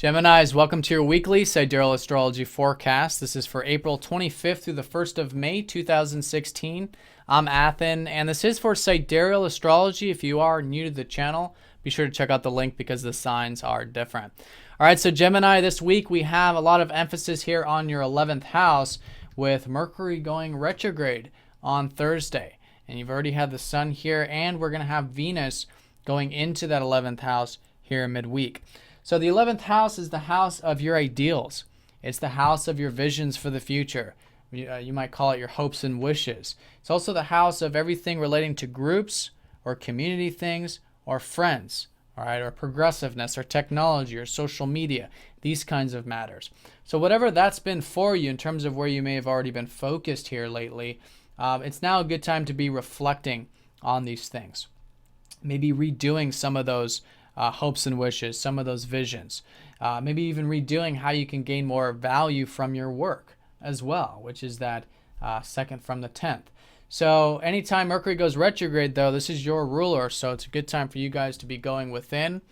Geminis, welcome to your weekly Sidereal Astrology forecast. This is for April 25th through the 1st of May, 2016. I'm Athen, and this is for Sidereal Astrology. If you are new to the channel, be sure to check out the link because the signs are different. All right, so Gemini, this week we have a lot of emphasis here on your 11th house with Mercury going retrograde on Thursday. And you've already had the sun here, and we're going to have Venus going into that 11th house here midweek. So the 11th house is the house of your ideals. It's the house of your visions for the future. You might call it your hopes and wishes. It's also the house of everything relating to groups or community things or friends, all right, or progressiveness or technology or social media, these kinds of matters. So whatever that's been for you in terms of where you may have already been focused here lately, it's now a good time to be reflecting on these things. Maybe redoing some of those hopes and wishes, some of those visions. Maybe even redoing how you can gain more value from your work as well, which is that second from the 10th. So anytime Mercury goes retrograde, though, this is your ruler, so it's a good time for you guys to be going within,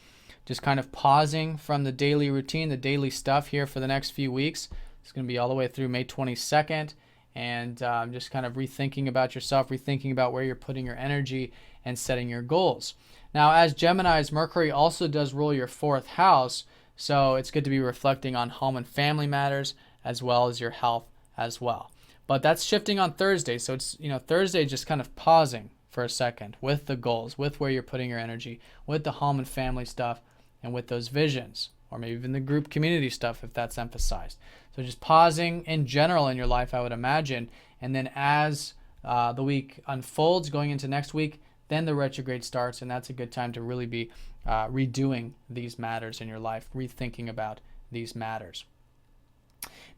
just kind of pausing from the daily routine, the daily stuff here for the next few weeks. It's going to be all the way through May 22nd, and just kind of rethinking about yourself, rethinking about where you're putting your energy and setting your goals. Now, as Geminis, Mercury also does rule your 4th house, so it's good to be reflecting on home and family matters as well as your health as well. But that's shifting on Thursday, so it's, Thursday just kind of pausing for a second with the goals, with where you're putting your energy, with the home and family stuff, and with those visions, or maybe even the group community stuff if that's emphasized. So just pausing in general in your life, I would imagine, and then as the week unfolds going into next week, then the retrograde starts, and that's a good time to really be redoing these matters in your life, rethinking about these matters.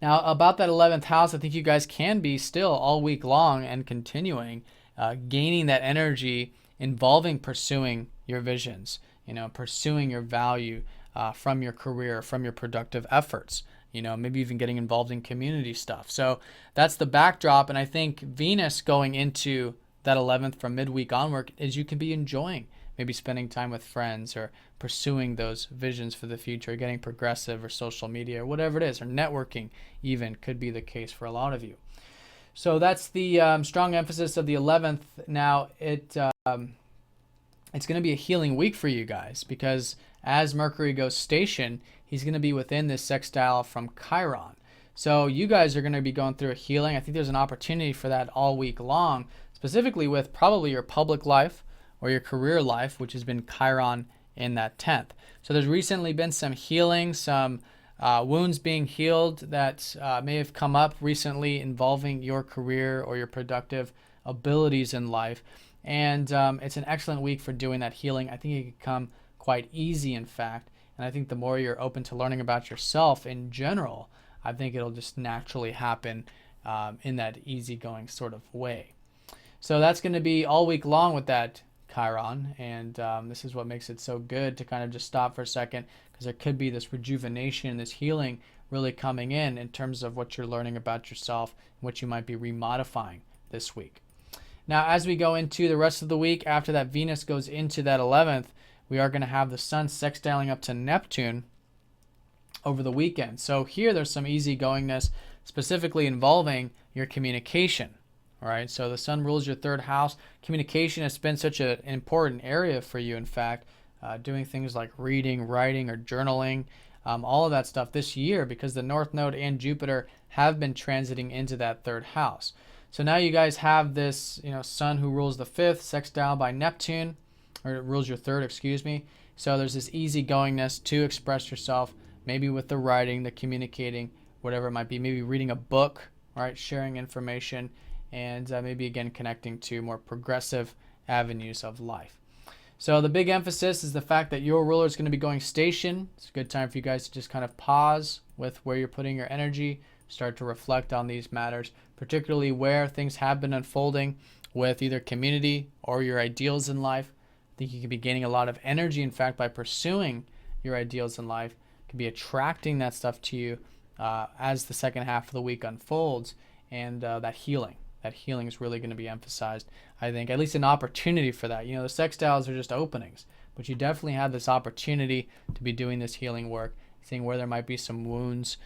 Now, about that 11th house, I think you guys can be still all week long and continuing, gaining that energy involving pursuing your visions, pursuing your value from your career, from your productive efforts, maybe even getting involved in community stuff. So that's the backdrop, and I think Venus going into that 11th from midweek onward is you can be enjoying maybe spending time with friends or pursuing those visions for the future, getting progressive or social media or whatever it is, or networking even could be the case for a lot of you. So that's the strong emphasis of the 11th. Now it's going to be a healing week for you guys because as Mercury goes station, he's going to be within this sextile from Chiron. So you guys are going to be going through a healing. I think there's an opportunity for that all week long, specifically with probably your public life or your career life, which has been Chiron in that 10th. So there's recently been some healing, some wounds being healed that may have come up recently involving your career or your productive abilities in life. And it's an excellent week for doing that healing. I think it can come quite easy, in fact. And I think the more you're open to learning about yourself in general, I think it'll just naturally happen in that easygoing sort of way. So that's going to be all week long with that Chiron, and this is what makes it so good to kind of just stop for a second, because there could be this rejuvenation, this healing really coming in terms of what you're learning about yourself, and what you might be remodifying this week. Now, as we go into the rest of the week, after that Venus goes into that 11th, we are going to have the Sun sextiling up to Neptune over the weekend. So here there's some easygoingness, specifically involving your communication. All right, so the Sun rules your 3rd house. Communication has been such an important area for you, in fact, doing things like reading, writing, or journaling, all of that stuff this year, because the North Node and Jupiter have been transiting into that 3rd house. So now you guys have this, Sun who rules the 5th, sextile by Neptune, or it rules your 3rd, excuse me. So there's this easygoingness to express yourself, maybe with the writing, the communicating, whatever it might be, maybe reading a book, right, sharing information, and maybe again connecting to more progressive avenues of life. So the big emphasis is the fact that your ruler is going to be going station. It's a good time for you guys to just kind of pause with where you're putting your energy, start to reflect on these matters, particularly where things have been unfolding with either community or your ideals in life. I think you could be gaining a lot of energy, in fact, by pursuing your ideals in life. You could be attracting that stuff to you as the second half of the week unfolds, and that healing. That healing is really going to be emphasized, I think, at least an opportunity for that. The sextiles are just openings, but you definitely have this opportunity to be doing this healing work seeing where there might be some wounds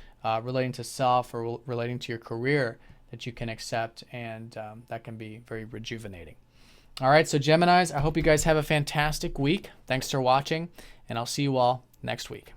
relating to self or relating to your career that you can accept, and that can be very rejuvenating. All right, so Geminis, I hope you guys have a fantastic week. Thanks for watching, and I'll see you all next week.